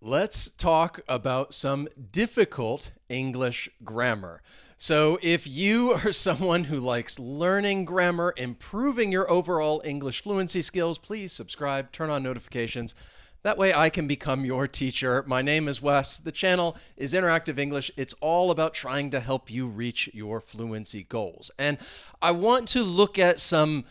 Let's talk about some difficult English grammar. So, if you are someone who likes learning grammar, improving your overall English fluency skills, please subscribe, turn on notifications. That way I can become your teacher. My name is Wes. The channel is Interactive English. It's all about trying to help you reach your fluency goals. And I want to look at some,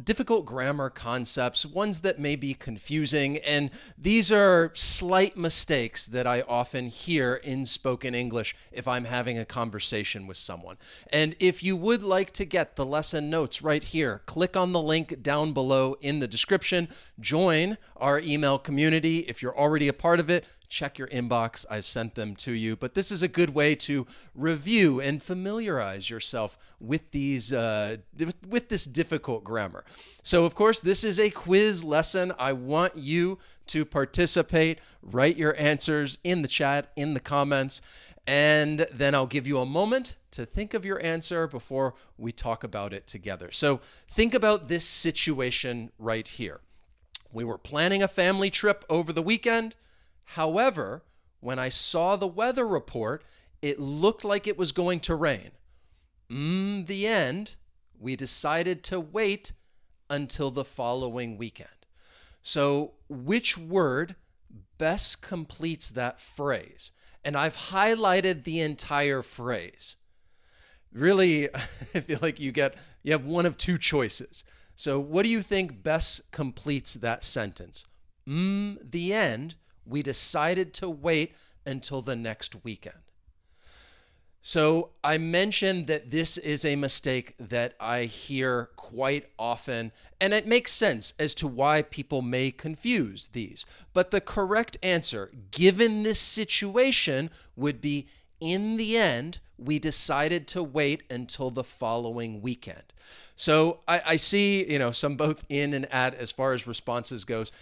difficult grammar concepts, ones that may be confusing. And these are slight mistakes that I often hear in spoken English if I'm having a conversation with someone. And if you would like to get the lesson notes right here, click on the link down below in the description. Join our email community. If you're already a part of it, check your inbox. I've sent them to you. But this is a good way to review and familiarize yourself with this difficult grammar. So, of course, this is a quiz lesson. I want you to participate. Write your answers in the chat, in the comments, and then I'll give you a moment to think of your answer before we talk about it together. So, think about this situation right here. We were planning a family trip over the weekend. However, when I saw the weather report, it looked like it was going to rain. The end, we decided to wait until the following weekend. So, which word best completes that phrase? And I've highlighted the entire phrase. Really, I feel like you have one of two choices. So what do you think best completes that sentence? The end, we decided to wait until the next weekend. So I mentioned that this is a mistake that I hear quite often, and it makes sense as to why people may confuse these. But the correct answer, given this situation, would be, in the end, we decided to wait until the following weekend. So I see, some both in and at as far as responses goes.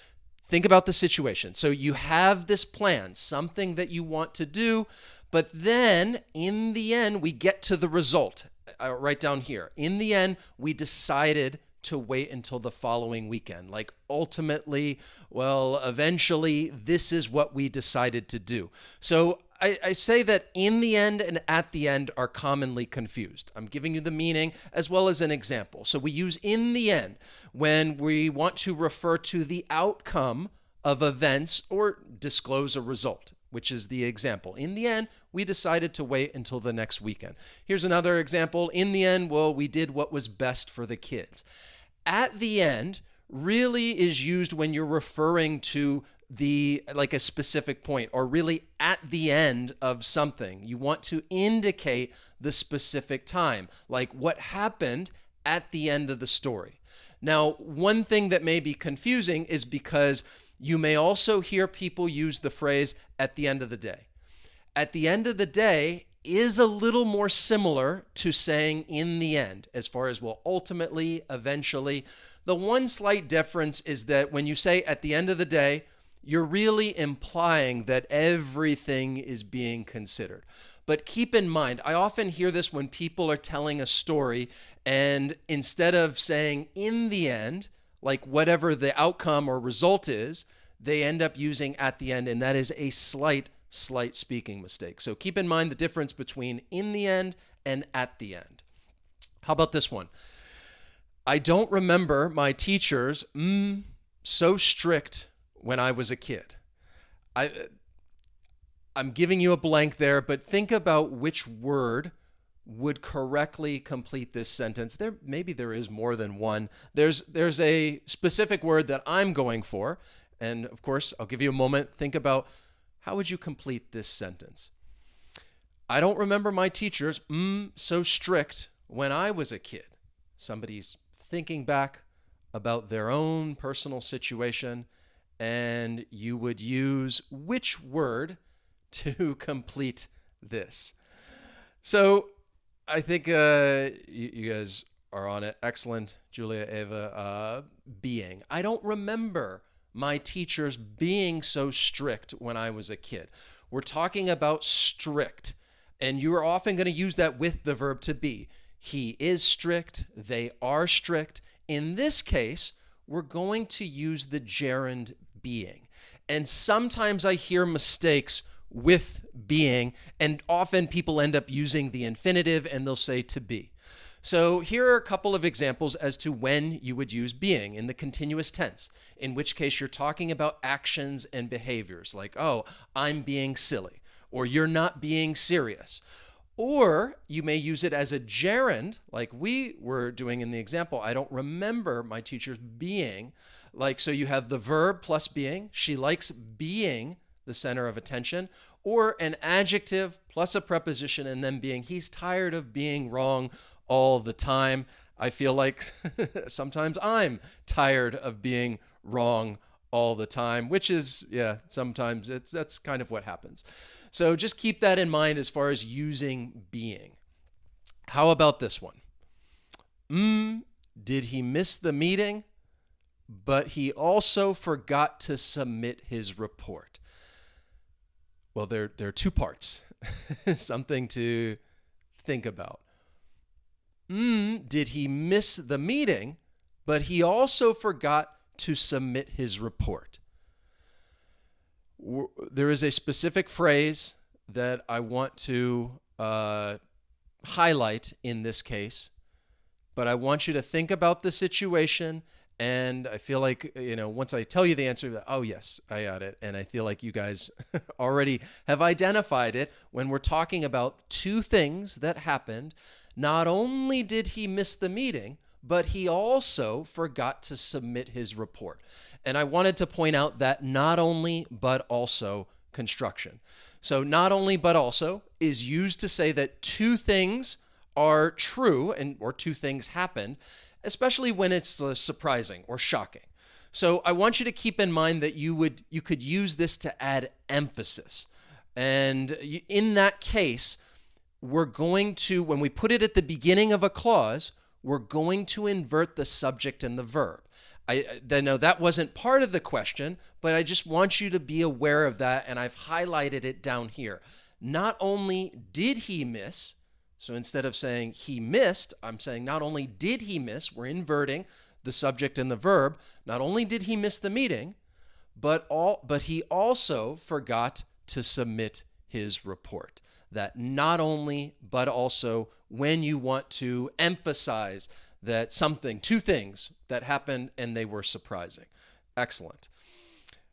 Think about the situation. So you have this plan, something that you want to do, but then in the end, we get to the result. Right down here. In the end, we decided to wait until the following weekend. Like ultimately, eventually, this is what we decided to do. So I say that in the end and at the end are commonly confused. I'm giving you the meaning as well as an example. So we use in the end when we want to refer to the outcome of events or disclose a result, which is the example. In the end, we decided to wait until the next weekend. Here's another example. In the end, we did what was best for the kids. At the end really is used when you're referring to a specific point, or really at the end of something. You want to indicate the specific time, like what happened at the end of the story. Now, one thing that may be confusing is because you may also hear people use the phrase at the end of the day. At the end of the day is a little more similar to saying in the end, as far as ultimately, eventually. The one slight difference is that when you say at the end of the day, you're really implying that everything is being considered. But keep in mind, I often hear this when people are telling a story, and instead of saying in the end, like whatever the outcome or result is, they end up using at the end, and that is a slight speaking mistake. So keep in mind the difference between in the end and at the end. How about this one? I don't remember my teachers so strict when I was a kid. I'm giving you a blank there, but think about which word would correctly complete this sentence. Maybe there is more than one. There's a specific word that I'm going for, and of course, I'll give you a moment. Think about how would you complete this sentence. I don't remember my teachers so strict when I was a kid. Somebody's thinking back about their own personal situation, and you would use which word to complete this. So I think you guys are on it. Excellent, Julia, Ava. Being. I don't remember my teachers being so strict when I was a kid. We're talking about strict, and you are often going to use that with the verb to be. He is strict. They are strict. In this case, we're going to use the gerund being. And sometimes I hear mistakes with being, and often people end up using the infinitive and they'll say to be. So here are a couple of examples as to when you would use being in the continuous tense, in which case you're talking about actions and behaviors like, oh, I'm being silly, or you're not being serious. Or you may use it as a gerund, like we were doing in the example. I don't remember my teacher's being. Like, so you have the verb plus being. She likes being the center of attention. Or an adjective plus a preposition and then being. He's tired of being wrong all the time. I feel like sometimes I'm tired of being wrong all the time, which is, yeah, sometimes that's kind of what happens. So just keep that in mind as far as using being. How about this one? Did he miss the meeting? But he also forgot to submit his report. Well, there are two parts. Something to think about. Did he miss the meeting? But he also forgot to submit his report. There is a specific phrase that I want to highlight in this case, but I want you to think about the situation. And I feel like, once I tell you the answer, oh, yes, I got it. And I feel like you guys already have identified it when we're talking about two things that happened. Not only did he miss the meeting, but he also forgot to submit his report. And I wanted to point out that not only, but also construction. So not only, but also is used to say that two things are true or two things happened, especially when it's surprising or shocking. So I want you to keep in mind that you could use this to add emphasis. And in that case, we're going to, when we put it at the beginning of a clause, we're going to invert the subject and the verb. I know that wasn't part of the question, but I just want you to be aware of that, and I've highlighted it down here. Not only did he miss, so instead of saying he missed, I'm saying not only did he miss, we're inverting the subject and the verb. Not only did he miss the meeting, but he also forgot to submit his report. That not only, but also when you want to emphasize that two things that happened and they were surprising. Excellent.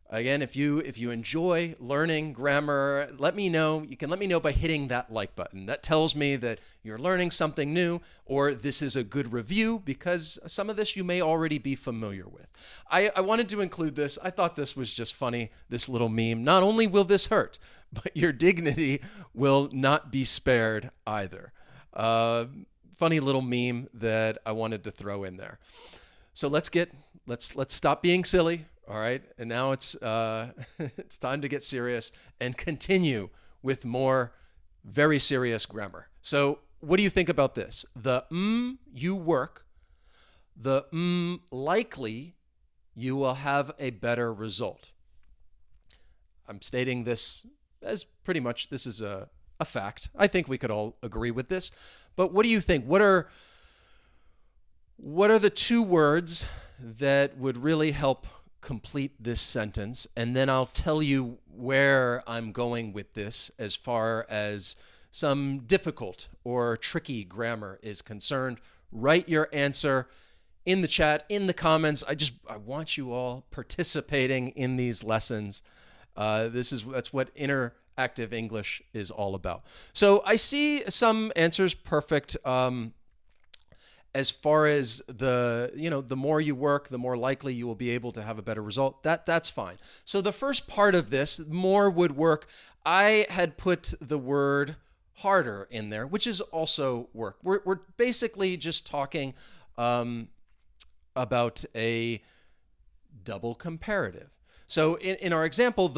Again, if you enjoy learning grammar, let me know. You can let me know by hitting that like button. That tells me that you're learning something new, or this is a good review, because some of this you may already be familiar with. I wanted to include this. I thought this was just funny, this little meme. Not only will this hurt, but your dignity will not be spared either. Funny little meme that I wanted to throw in there. So let's stop being silly. All right, and now it's time to get serious and continue with more very serious grammar. So what do you think about this? The you work, the likely you will have a better result. I'm stating this as pretty much this is a fact. I think we could all agree with this. But what do you think? What are the two words that would really help complete this sentence? And then I'll tell you where I'm going with this as far as some difficult or tricky grammar is concerned. Write your answer in the chat, in the comments. I want you all participating in these lessons. That's what interactive English is all about. So I see some answers perfect. As far as the more you work, the more likely you will be able to have a better result. That's fine. So the first part of this, more would work. I had put the word harder in there, which is also work. We're basically just talking about a double comparative. So in our example,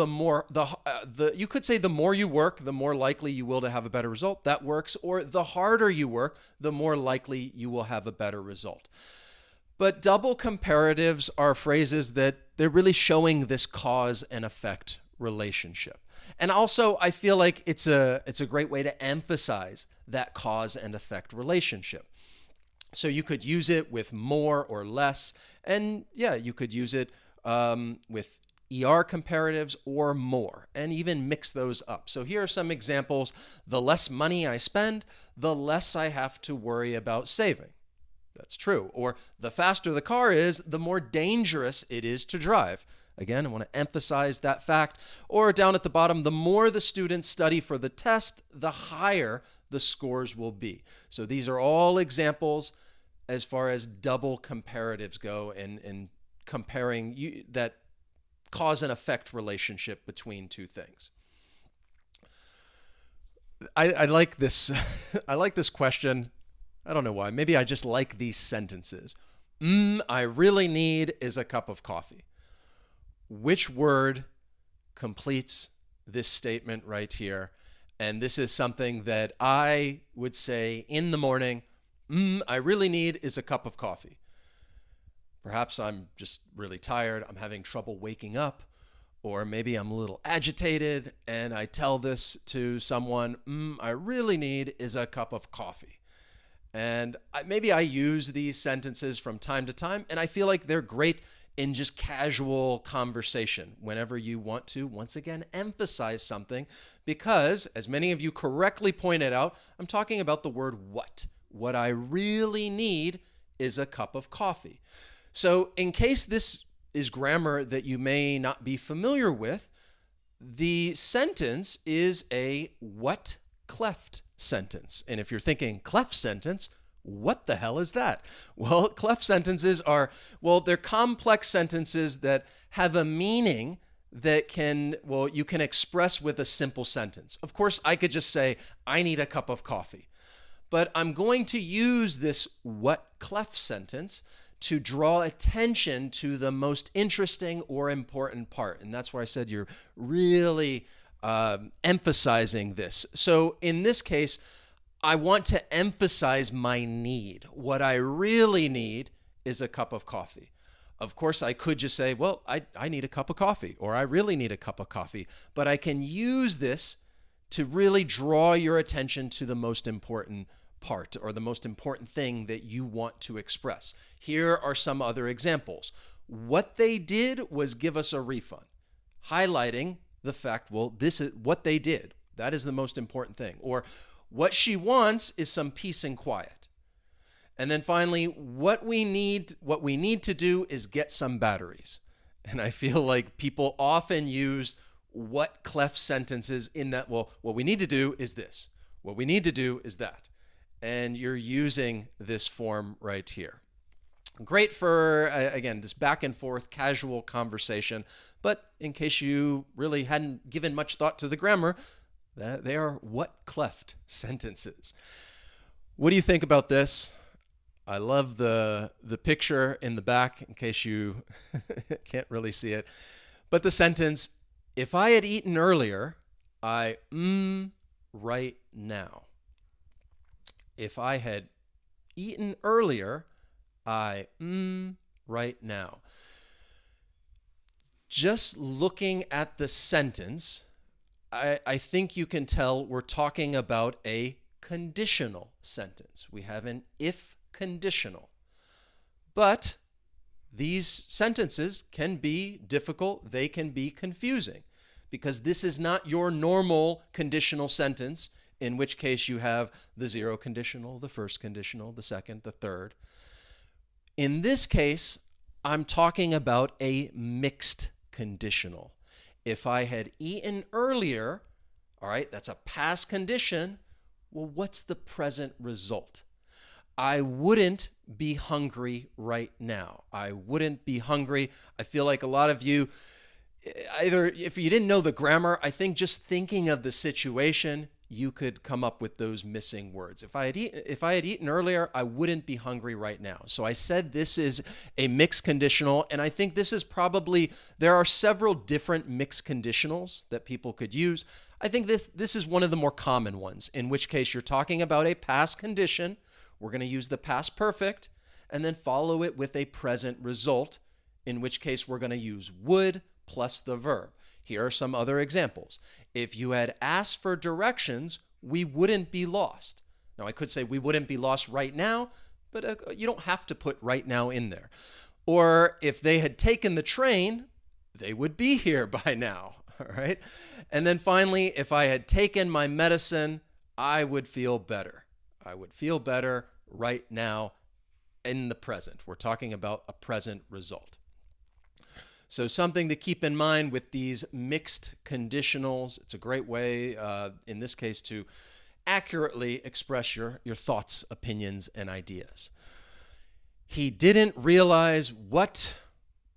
you could say the more you work, the more likely you will to have a better result. That works. Or the harder you work, the more likely you will have a better result. But double comparatives are phrases that they're really showing this cause and effect relationship. And also, I feel like it's a great way to emphasize that cause and effect relationship. So you could use it with more or less, and yeah, you could use it with ER comparatives, or more, and even mix those up. So here are some examples. The less money I spend, the less I have to worry about saving. That's true. Or the faster the car is, the more dangerous it is to drive. Again, I want to emphasize that fact. Or down at the bottom, the more the students study for the test, the higher the scores will be. So these are all examples as far as double comparatives go and comparing that cause and effect relationship between two things. I like this. I like this question. I don't know why. Maybe I just like these sentences. I really need is a cup of coffee. Which word completes this statement right here? And this is something that I would say in the morning, I really need is a cup of coffee. Perhaps I'm just really tired. I'm having trouble waking up. Or maybe I'm a little agitated and I tell this to someone, I really need is a cup of coffee. And maybe I use these sentences from time to time, and I feel like they're great in just casual conversation whenever you want to, once again, emphasize something, because, as many of you correctly pointed out, I'm talking about the word what. What I really need is a cup of coffee. So in case this is grammar that you may not be familiar with, the sentence is a what cleft sentence. And if you're thinking cleft sentence, what the hell is that? Well, cleft sentences are, they're complex sentences that have a meaning that you can express with a simple sentence. Of course, I could just say, I need a cup of coffee. But I'm going to use this what cleft sentence to draw attention to the most interesting or important part. And that's where I said you're really emphasizing this. So in this case, I want to emphasize my need. What I really need is a cup of coffee. Of course, I could just say, I need a cup of coffee, or I really need a cup of coffee. But I can use this to really draw your attention to the most important part or the most important thing that you want to express. Here are some other examples. What they did was give us a refund, highlighting the fact, this is what they did. That is the most important thing. Or what she wants is some peace and quiet. And then finally, what we need to do is get some batteries. And I feel like people often use what cleft sentences in that, what we need to do is this. What we need to do is that. And you're using this form right here. Great for, again, this back and forth casual conversation. But in case you really hadn't given much thought to the grammar, they are what cleft sentences. What do you think about this? I love the picture in the back, in case you can't really see it. But the sentence, if I had eaten earlier, I right now. If I had eaten earlier, I right now. Just looking at the sentence, I think you can tell we're talking about a conditional sentence. We have an if conditional. But these sentences can be difficult. They can be confusing because this is not your normal conditional sentence, in which case you have the zero conditional, the first conditional, the second, the third. In this case, I'm talking about a mixed conditional. If I had eaten earlier, all right, that's a past condition. Well, what's the present result? I wouldn't be hungry right now. I wouldn't be hungry. I feel like a lot of you, either if you didn't know the grammar, I think just thinking of the situation, you could come up with those missing words. If I had eaten earlier, I wouldn't be hungry right now. So I said this is a mixed conditional, and I think this is there are several different mixed conditionals that people could use. I think this is one of the more common ones, in which case you're talking about a past condition. We're going to use the past perfect, and then follow it with a present result, in which case we're going to use would plus the verb. Here are some other examples. If you had asked for directions, we wouldn't be lost. Now, I could say we wouldn't be lost right now, but you don't have to put right now in there. Or if they had taken the train, they would be here by now. All right. And then finally, if I had taken my medicine, I would feel better. I would feel better right now in the present. We're talking about a present result. So something to keep in mind with these mixed conditionals. It's a great way, in this case, to accurately express your thoughts, opinions, and ideas. He didn't realize what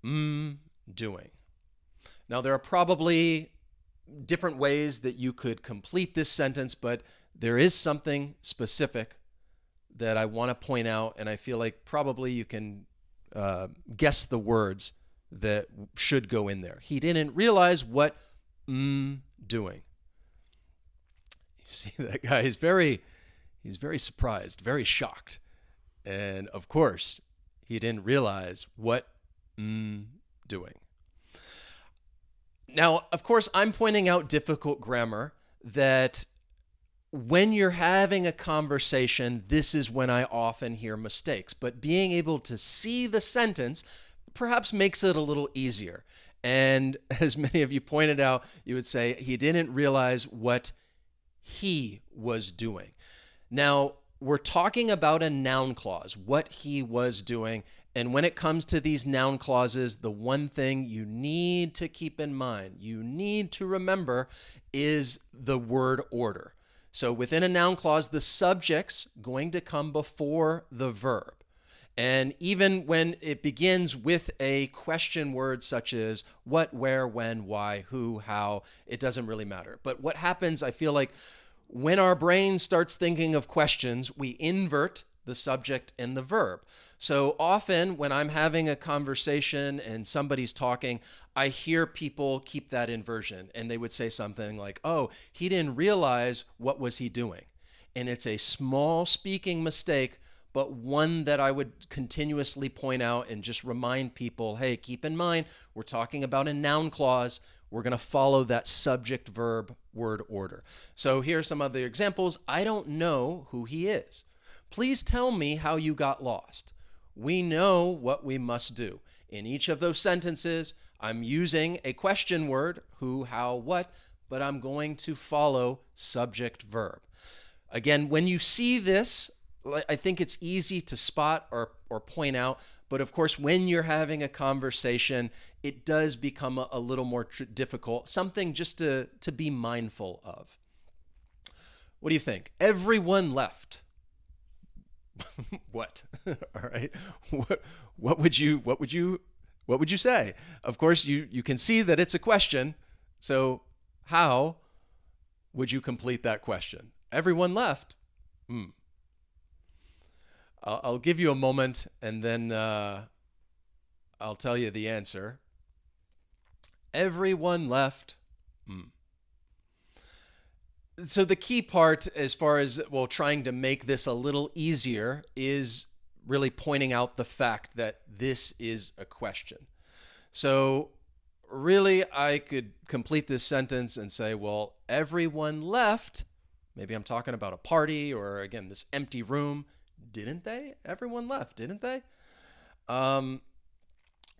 doing. Now, there are probably different ways that you could complete this sentence, but there is something specific that I want to point out, and I feel like probably you can guess the words that should go in there. He didn't realize what doing. You see that guy is he's very surprised, very shocked. And of course, he didn't realize what doing. Now, of course, I'm pointing out difficult grammar that when you're having a conversation, this is when I often hear mistakes. But being able to see the sentence perhaps makes it a little easier. And as many of you pointed out, you would say he didn't realize what he was doing. Now, we're talking about a noun clause, what he was doing. And when it comes to these noun clauses, the one thing you need to keep in mind, you need to remember, is the word order. So within a noun clause, the subject's going to come before the verb. And even when it begins with a question word such as what, where, when, why, who, how, it doesn't really matter. But what happens, I feel like, when our brain starts thinking of questions, we invert the subject and the verb. So often when I'm having a conversation and somebody's talking, I hear people keep that inversion, and they would say something like, oh, he didn't realize what was he doing. And it's a small speaking mistake, but one that I would continuously point out and just remind people, hey, keep in mind, we're talking about a noun clause. We're going to follow that subject verb word order. So here are some other examples. I don't know who he is. Please tell me how you got lost. We know what we must do. In each of those sentences, I'm using a question word, who, how, what, but I'm going to follow subject verb. Again, when you see this, I think it's easy to spot or point out. But of course, when you're having a conversation, it does become a little more difficult, something just to be mindful of. What do you think? Everyone left. What? All right. What would you say? Of course, you can see that it's a question. So how would you complete that question? Everyone left. I'll give you a moment, and then I'll tell you the answer. Everyone left. So the key part, as far as, well, trying to make this a little easier, is really pointing out the fact that this is a question. So really, I could complete this sentence and say, well, everyone left. Maybe I'm talking about a party or, again, this empty room. Didn't they? Everyone left, didn't they?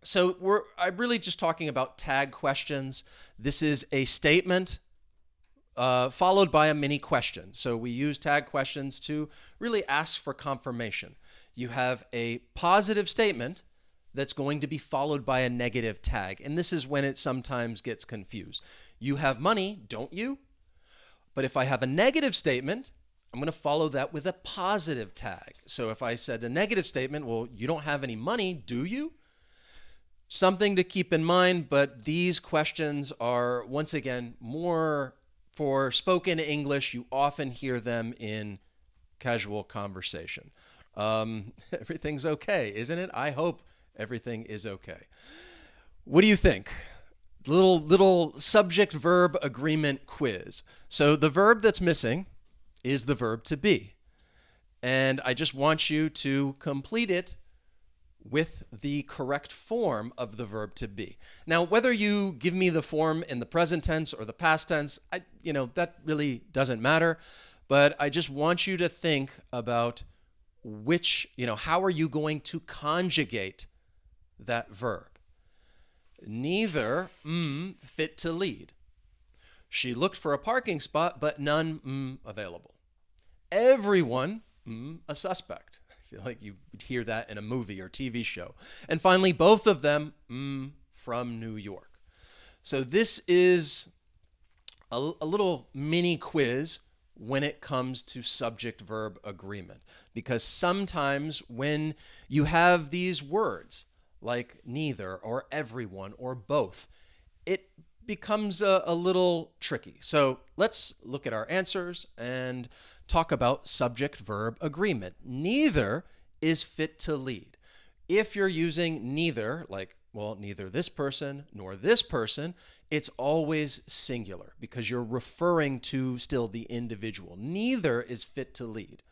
So I'm really just talking about tag questions. This is a statement followed by a mini question. So we use tag questions to really ask for confirmation. You have a positive statement that's going to be followed by a negative tag. And this is when it sometimes gets confused. You have money, don't you? But if I have a negative statement, I'm going to follow that with a positive tag. So if I said a negative statement, well, you don't have any money, do you? Something to keep in mind, but these questions are, once again, more for spoken English. You often hear them in casual conversation. Everything's okay, isn't it? I hope everything is okay. What do you think? Little subject-verb agreement quiz. So the verb that's missing is the verb to be. And I just want you to complete it with the correct form of the verb to be. Now, whether you give me the form in the present tense or the past tense, that really doesn't matter. But I just want you to think about how are you going to conjugate that verb? Neither fit to lead. She looked for a parking spot, but none available. Everyone a suspect. I feel like you would hear that in a movie or TV show. And finally, both of them from New York. So this is a little mini quiz when it comes to subject-verb agreement, because sometimes when you have these words like neither or everyone or both, it becomes a little tricky. So let's look at our answers and talk about subject-verb agreement. Neither is fit to lead. If you're using neither, like, well, neither this person nor this person, it's always singular because you're referring to still the individual. Neither is fit to lead.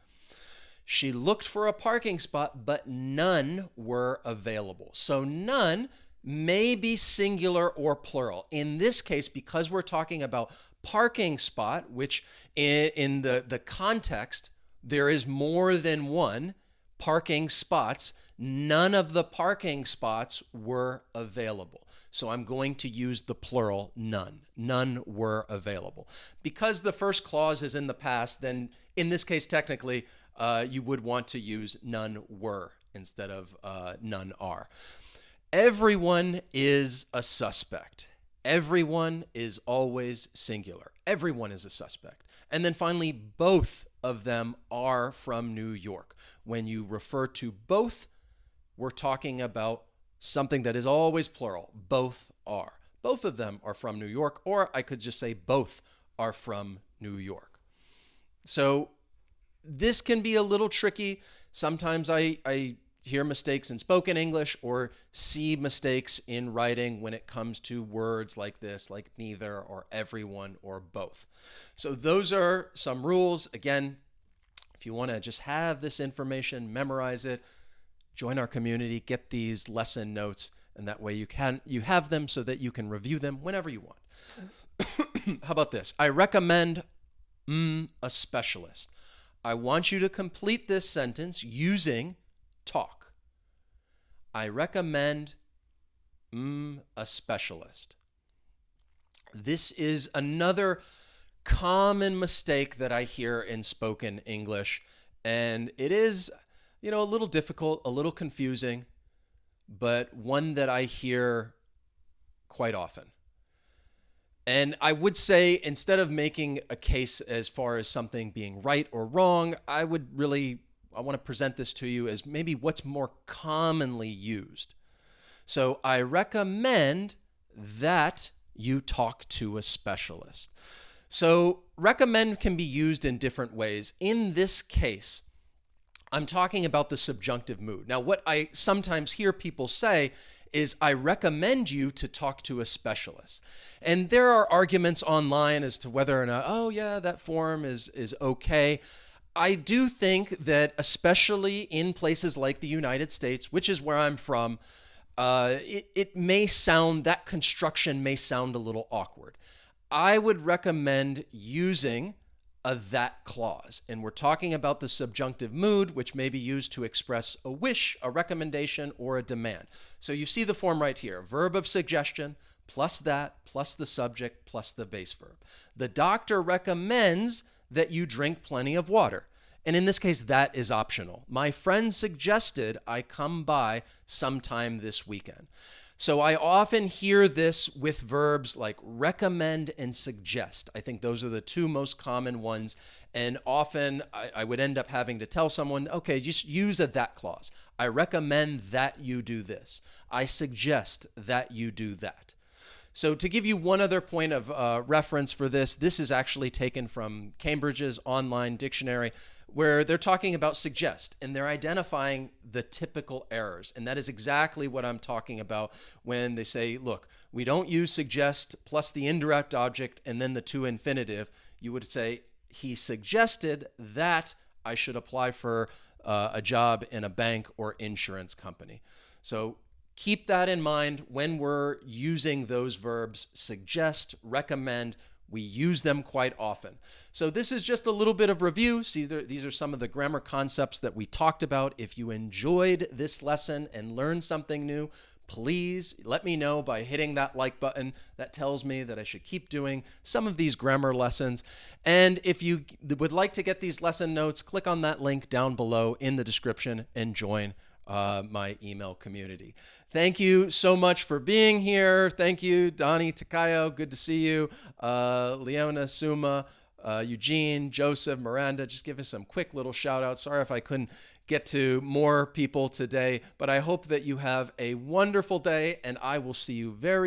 She looked for a parking spot, but none were available. So none may be singular or plural. In this case, because we're talking about parking spot, which in the context, there is more than one parking spots, none of the parking spots were available. So I'm going to use the plural none. None were available. Because the first clause is in the past, then in this case, technically, you would want to use none were instead of none are. Everyone is a suspect. Everyone is always singular. Everyone is a suspect. And then finally, both of them are from New York. When you refer to both, we're talking about something that is always plural. Both are. Both of them are from New York, or I could just say both are from New York. So this can be a little tricky. Sometimes I hear mistakes in spoken English or see mistakes in writing when it comes to words like this, like neither or everyone or both. So those are some rules. Again, if you want to just have this information, memorize it, join our community, get these lesson notes, and that way you have them so that you can review them whenever you want. How about this? I recommend a specialist. I want you to complete this sentence using talk. I recommend a specialist. This is another common mistake that I hear in spoken English, and it is, a little difficult, a little confusing, but one that I hear quite often. And I would say, instead of making a case as far as something being right or wrong, I want to present this to you as maybe what's more commonly used. So I recommend that you talk to a specialist. So recommend can be used in different ways. In this case, I'm talking about the subjunctive mood. Now, what I sometimes hear people say is, I recommend you to talk to a specialist. And there are arguments online as to whether or not, oh yeah, that form is okay. I do think that, especially in places like the United States, which is where I'm from, that construction may sound a little awkward. I would recommend using a that clause. And we're talking about the subjunctive mood, which may be used to express a wish, a recommendation, or a demand. So you see the form right here, verb of suggestion, plus that, plus the subject, plus the base verb. The doctor recommends that you drink plenty of water. And in this case, that is optional. My friend suggested I come by sometime this weekend. So I often hear this with verbs like recommend and suggest. I think those are the two most common ones. And often I would end up having to tell someone, okay, just use a that clause. I recommend that you do this. I suggest that you do that. So to give you one other point of reference for this is actually taken from Cambridge's online dictionary, where they're talking about suggest, and they're identifying the typical errors. And that is exactly what I'm talking about when they say, look, we don't use suggest plus the indirect object and then the to infinitive. You would say, he suggested that I should apply for a job in a bank or insurance company. So keep that in mind when we're using those verbs, suggest, recommend. We use them quite often. So this is just a little bit of review. See, these are some of the grammar concepts that we talked about. If you enjoyed this lesson and learned something new, please let me know by hitting that like button. That tells me that I should keep doing some of these grammar lessons. And if you would like to get these lesson notes, click on that link down below in the description and join my email community. Thank you so much for being here. Thank you, Donnie Takayo. Good to see you. Leona Suma, Eugene, Joseph, Miranda. Just give us some quick little shout outs. Sorry if I couldn't get to more people today, but I hope that you have a wonderful day, and I will see you very